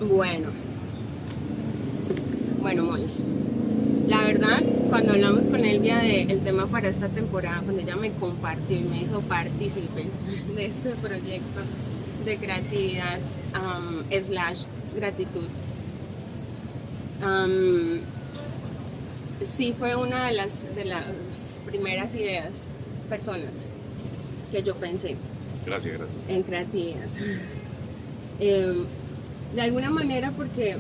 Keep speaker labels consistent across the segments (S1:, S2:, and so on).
S1: Bueno, bueno, Mois. La verdad, cuando hablamos con Elvia del tema para esta temporada, cuando ella me compartió y me hizo partícipe de este proyecto de creatividad slash gratitud, um, sí fue una de las primeras ideas, personas que yo pensé.
S2: Gracias, gracias.
S1: En creatividad. Eh, de alguna manera porque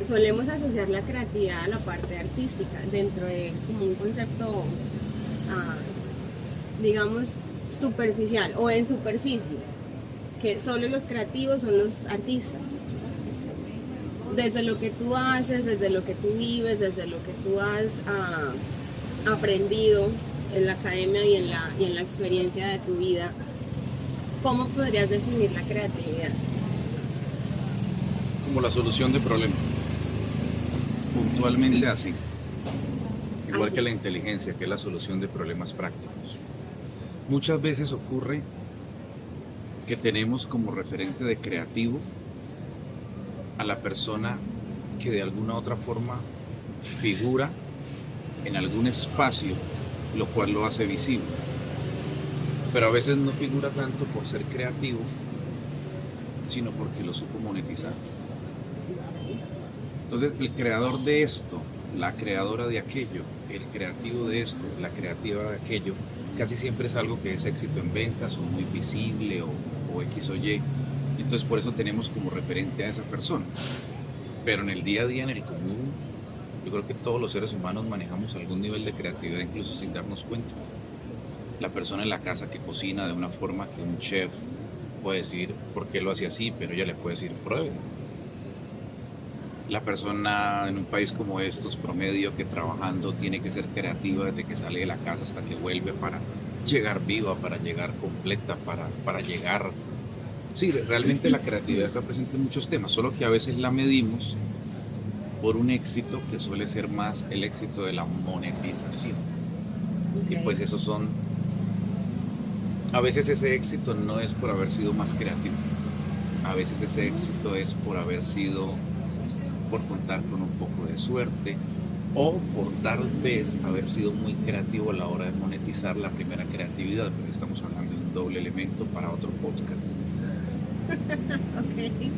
S1: solemos asociar la creatividad a la parte artística dentro de como un concepto, ah, digamos, superficial o en superficie, que solo los creativos son los artistas. Desde lo que tú haces, desde lo que tú vives, desde lo que tú has aprendido en la academia y en la experiencia de tu vida, ¿cómo podrías definir la creatividad?
S2: Como la solución de problemas. Puntualmente así. Igual
S1: Así.
S2: que la inteligencia, que es la solución de problemas prácticos. Muchas veces ocurre que tenemos como referente de creativo a la persona que de alguna otra forma figura en algún espacio, lo cual lo hace visible. Pero a veces no figura tanto por ser creativo, sino porque lo supo monetizar. Entonces, el creador de esto, la creadora de aquello, el creativo de esto, la creativa de aquello, casi siempre es algo que es éxito en ventas o muy visible o X o Y. Entonces, por eso tenemos como referente a esa persona. Pero en el día a día, en el común, yo creo que todos los seres humanos manejamos algún nivel de creatividad, incluso sin darnos cuenta. La persona en la casa que cocina de una forma que un chef puede decir por qué lo hace así, pero ella le puede decir pruebe. La persona en un país como estos, promedio, que trabajando tiene que ser creativa desde que sale de la casa hasta que vuelve para llegar viva, para llegar completa, para llegar... Sí, realmente la creatividad está presente en muchos temas, solo que a veces la medimos por un éxito que suele ser más el éxito de la monetización. Y
S1: Okay.
S2: pues esos son... A veces ese éxito no es por haber sido más creativo, a veces ese éxito es por haber sido, por contar con un poco de suerte o por tal vez haber sido muy creativo a la hora de monetizar la primera creatividad, porque estamos hablando de un doble elemento para otro podcast.
S1: Ok.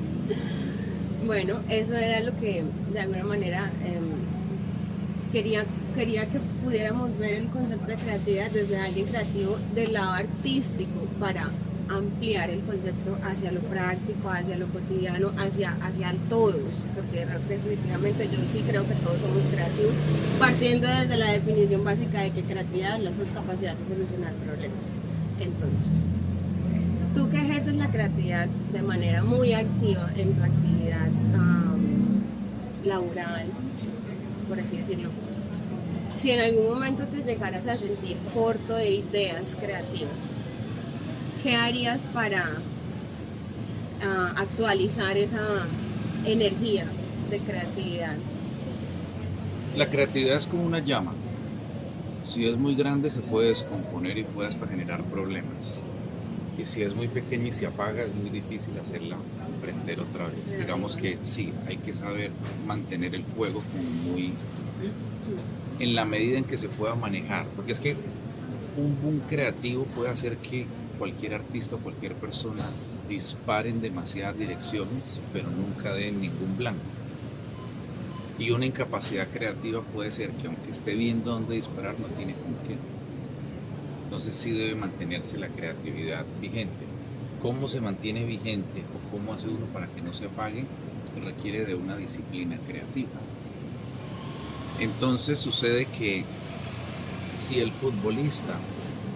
S1: Bueno, eso era lo que de alguna manera quería, quería que pudiéramos ver el concepto de creatividad desde alguien creativo del lado artístico para ampliar el concepto hacia lo práctico, hacia lo cotidiano, hacia todos, porque definitivamente yo sí creo que todos somos creativos, partiendo desde la definición básica de que creatividad es la capacidad de solucionar problemas. Entonces, tú que ejerces la creatividad de manera muy activa en tu actividad laboral, por así decirlo, si en algún momento te llegaras a sentir corto de ideas creativas, ¿qué harías para actualizar esa energía de creatividad?
S2: La creatividad es como una llama. Si es muy grande se puede descomponer y puede hasta generar problemas. Y si es muy pequeña y se apaga es muy difícil hacerla prender otra vez. Digamos que sí, hay que saber mantener el fuego como muy en la medida en que se pueda manejar. Porque es que un boom creativo puede hacer que cualquier artista o cualquier persona dispare en demasiadas direcciones, pero nunca den ningún blanco. Y una incapacidad creativa puede ser que aunque esté viendo dónde disparar, no tiene con qué. Entonces sí debe mantenerse la creatividad vigente. ¿Cómo se mantiene vigente o cómo hace uno para que no se apague? Requiere de una disciplina creativa. Entonces sucede que si el futbolista,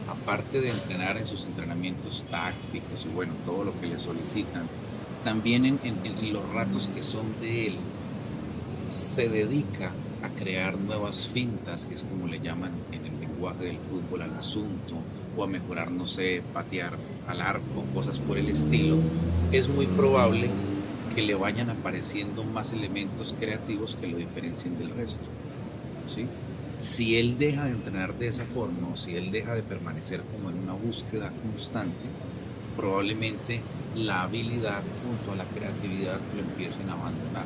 S2: aparte de entrenar en sus entrenamientos tácticos y bueno, todo lo que le solicitan, también en los ratos que son de él, se dedica a crear nuevas fintas, que es como le llaman en el lenguaje del fútbol al asunto, o a mejorar, no sé, patear al arco, cosas por el estilo, es muy probable que le vayan apareciendo más elementos creativos que lo diferencien del resto, ¿sí? Si él deja de entrenar de esa forma, o si él deja de permanecer como en una búsqueda constante, probablemente la habilidad junto a la creatividad lo empiecen a abandonar.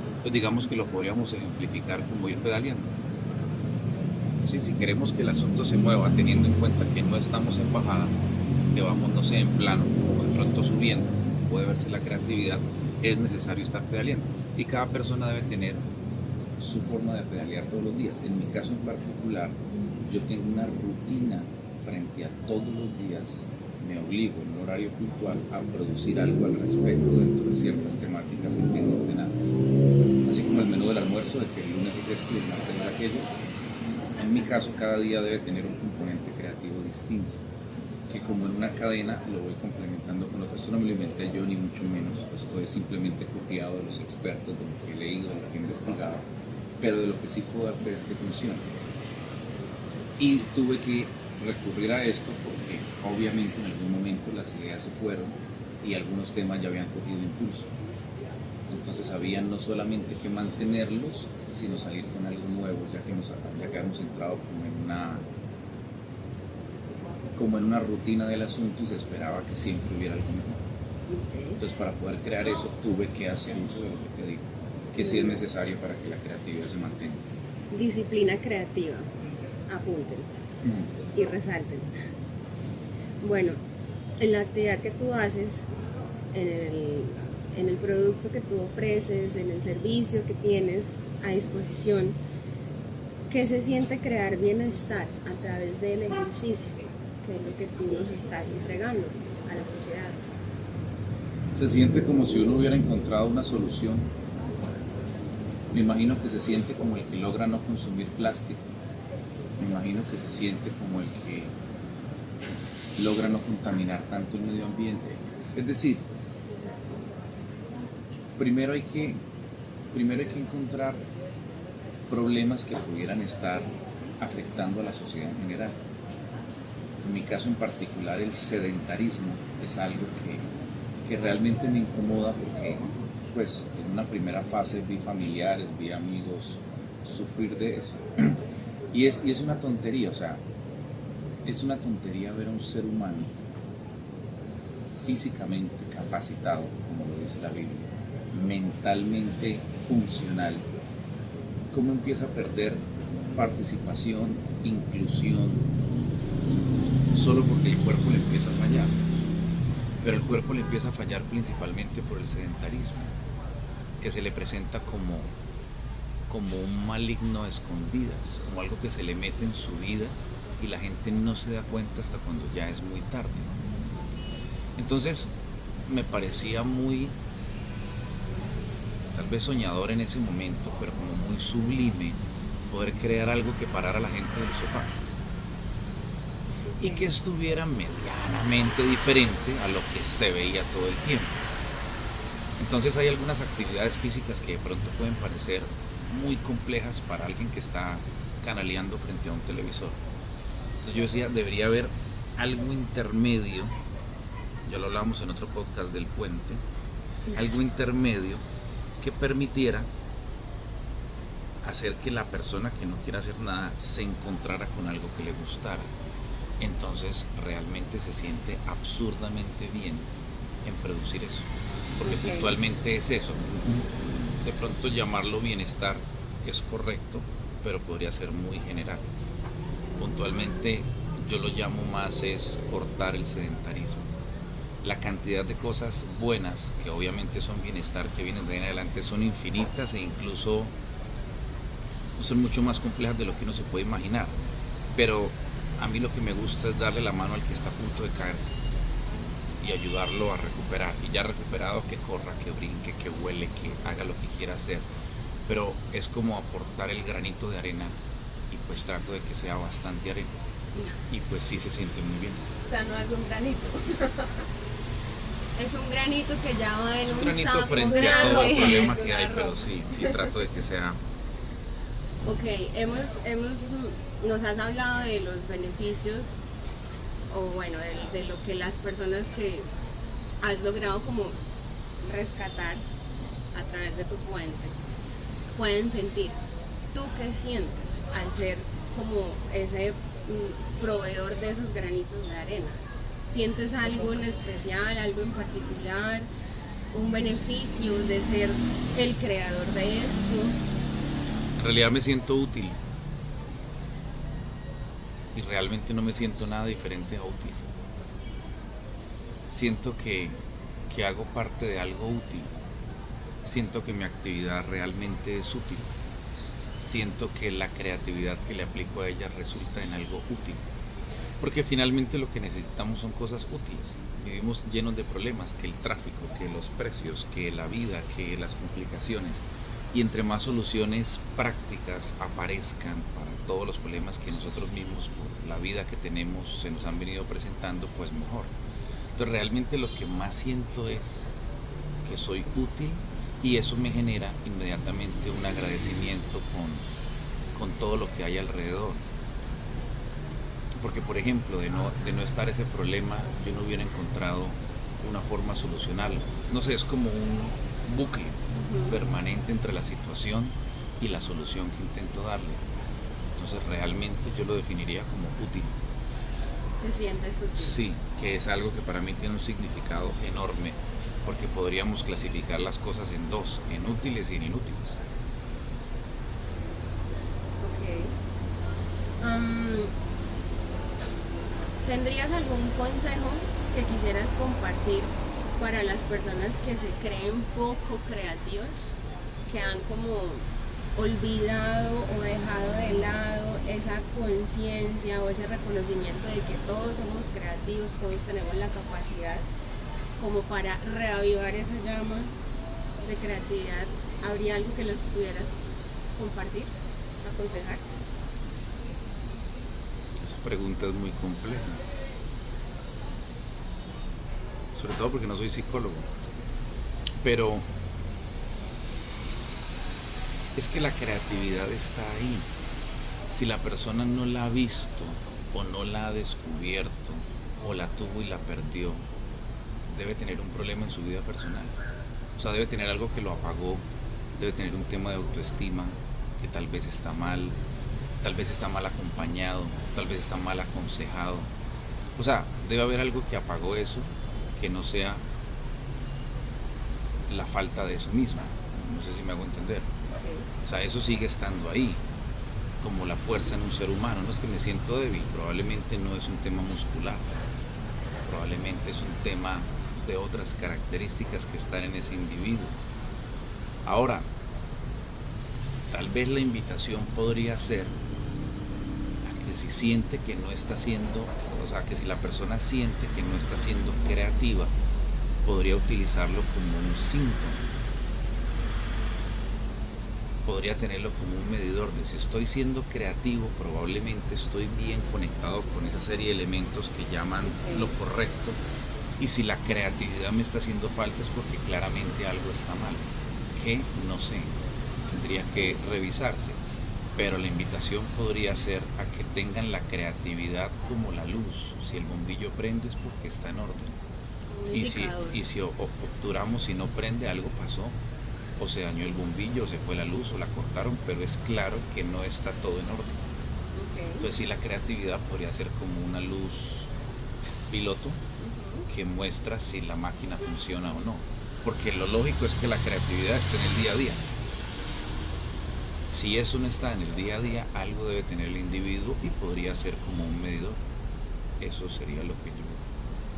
S2: Entonces digamos que lo podríamos ejemplificar como ir pedaleando. Sí, si queremos que el asunto se mueva teniendo en cuenta que no estamos en bajada, que vamos, no sé, en plano o de pronto subiendo, puede verse la creatividad, es necesario estar pedaleando. Y cada persona debe tener su forma de pedalear todos los días. En mi caso en particular, yo tengo una rutina frente a todos los días. Me obligo en un horario puntual a producir algo al respecto dentro de ciertas temáticas que tengo ordenadas. Así como el menú del almuerzo, de que el lunes es esto y el martes es aquello. En mi caso, cada día debe tener un componente creativo distinto, que como en una cadena lo voy complementando con lo que esto no me lo inventé yo ni mucho menos, esto es simplemente copiado de los expertos, de lo que he leído, de lo que he investigado, pero de lo que sí puedo dar fe es que funciona. Y tuve que recurrir a esto porque obviamente en algún momento las ideas se fueron y algunos temas ya habían cogido impulso. Entonces había no solamente que mantenerlos, sino salir con algo nuevo, ya que hemos entrado como en una rutina del asunto y se esperaba que siempre hubiera algo mejor. Entonces para poder crear eso tuve que hacer uso de lo que te digo, que sí es necesario para que la creatividad se mantenga.
S1: Disciplina creativa, apunten y resalten. Bueno, en la actividad que tú haces, en el producto que tú ofreces, en el servicio que tienes a disposición, ¿qué se siente crear bienestar a través del ejercicio? Que es lo que tú nos estás entregando a la sociedad.
S2: Se siente como si uno hubiera encontrado una solución. Me imagino que se siente como el que logra no consumir plástico. Me imagino que se siente como el que logra no contaminar tanto el medio ambiente. Es decir, primero hay que encontrar problemas que pudieran estar afectando a la sociedad en general. En mi caso en particular, el sedentarismo es algo que realmente me incomoda porque pues en una primera fase vi familiares, vi amigos sufrir de eso. Y es una tontería, o sea, es una tontería ver a un ser humano físicamente capacitado, como lo dice la Biblia, mentalmente funcional, cómo empieza a perder participación, inclusión, solo porque el cuerpo le empieza a fallar. Pero el cuerpo le empieza a fallar principalmente por el sedentarismo, que se le presenta como un maligno a escondidas, como algo que se le mete en su vida y la gente no se da cuenta hasta cuando ya es muy tarde. Entonces me parecía muy, tal vez soñador en ese momento, pero como muy sublime poder crear algo que parara a la gente del sofá y que estuviera medianamente diferente a lo que se veía todo el tiempo. Entonces hay algunas actividades físicas que de pronto pueden parecer muy complejas para alguien que está canaleando frente a un televisor. Entonces yo decía, debería haber algo intermedio, ya lo hablábamos en otro podcast del puente, algo intermedio que permitiera hacer que la persona que no quiera hacer nada se encontrara con algo que le gustara. Entonces realmente se siente absurdamente bien en producir eso, porque puntualmente es eso. De pronto llamarlo bienestar es correcto, pero podría ser muy general. Puntualmente yo lo llamo más es cortar el sedentarismo. La cantidad de cosas buenas que obviamente son bienestar que vienen de ahí en adelante son infinitas e incluso son mucho más complejas de lo que uno se puede imaginar. Pero a mí lo que me gusta es darle la mano al que está a punto de caerse y ayudarlo a recuperar. Y ya recuperado, que corra, que brinque, que huele, que haga lo que quiera hacer. Pero es como aportar el granito de arena y pues trato de que sea bastante arena. Y pues sí se siente muy bien.
S1: O sea, no es un granito. Es un granito que ya va en un
S2: granito
S1: saco
S2: frente
S1: grande,
S2: a todo el problema que hay,
S1: roca.
S2: pero sí trato de que sea.
S1: Ok, nos has hablado de los beneficios o bueno, de lo que las personas que has logrado como rescatar a través de tu puente pueden sentir. ¿Tú qué sientes al ser como ese proveedor de esos granitos de arena? ¿Sientes algo en especial, algo en particular, un beneficio de ser el creador de esto?
S2: En realidad me siento útil y realmente no me siento nada diferente a útil. Siento que hago parte de algo útil. Siento que mi actividad realmente es útil. Siento que la creatividad que le aplico a ella resulta en algo útil. Porque finalmente lo que necesitamos son cosas útiles. Vivimos llenos de problemas, que el tráfico, que los precios, que la vida, que las complicaciones. Y entre más soluciones prácticas aparezcan para todos los problemas que nosotros mismos, por la vida que tenemos, se nos han venido presentando, pues mejor. Entonces realmente lo que más siento es que soy útil y eso me genera inmediatamente un agradecimiento con todo lo que hay alrededor. Porque por ejemplo, de no estar ese problema, yo no hubiera encontrado una forma de solucionarlo. No sé, es como un bucle permanente entre la situación y la solución que intento darle. Entonces realmente yo lo definiría como útil.
S1: ¿Te sientes útil?
S2: Sí, que es algo que para mí tiene un significado enorme, porque podríamos clasificar las cosas en dos, en útiles y en inútiles.
S1: Ok. ¿Tendrías algún consejo que quisieras compartir para las personas que se creen poco creativas, que han como olvidado o dejado de lado esa conciencia o ese reconocimiento de que todos somos creativos, todos tenemos la capacidad como para reavivar esa llama de creatividad? ¿Habría algo que les pudieras compartir, aconsejar?
S2: Esa pregunta es muy compleja, sobre todo porque no soy psicólogo, pero es que la creatividad está ahí. Si la persona no la ha visto o no la ha descubierto o la tuvo y la perdió, debe tener un problema en su vida personal. O sea, debe tener algo que lo apagó, debe tener un tema de autoestima que tal vez está mal acompañado, tal vez está mal aconsejado. O sea, debe haber algo que apagó eso, que no sea la falta de eso misma. No sé si me hago entender. O sea, eso sigue estando ahí, como la fuerza en un ser humano. No es que me siento débil, probablemente no es un tema muscular, probablemente es un tema de otras características que están en ese individuo. Ahora, tal vez la invitación podría ser a que si siente que no está siendo, o sea, que si la persona siente que no está siendo creativa, podría utilizarlo como un síntoma. Podría tenerlo como un medidor de si estoy siendo creativo, probablemente estoy bien conectado con esa serie de elementos que llaman lo correcto, y si la creatividad me está haciendo falta es porque claramente algo está mal, que no sé, tendría que revisarse, pero la invitación podría ser a que tengan la creatividad como la luz. Si el bombillo prende es porque está en orden, y si obturamos y no prende, algo pasó. O se dañó el bombillo, o se fue la luz, o la cortaron, pero es claro que no está todo en orden. Entonces sí, la creatividad podría ser como una luz piloto que muestra si la máquina funciona o no. Porque lo lógico es que la creatividad esté en el día a día. Si eso no está en el día a día, algo debe tener el individuo y podría ser como un medidor. Eso sería lo que yo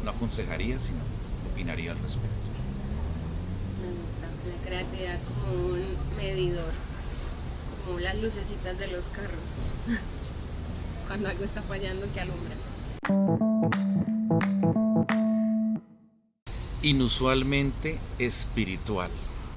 S2: no aconsejaría, sino opinaría al respecto.
S1: La creatividad como un medidor, como las lucecitas de los carros, cuando algo está fallando que alumbra.
S2: Inusualmente espiritual.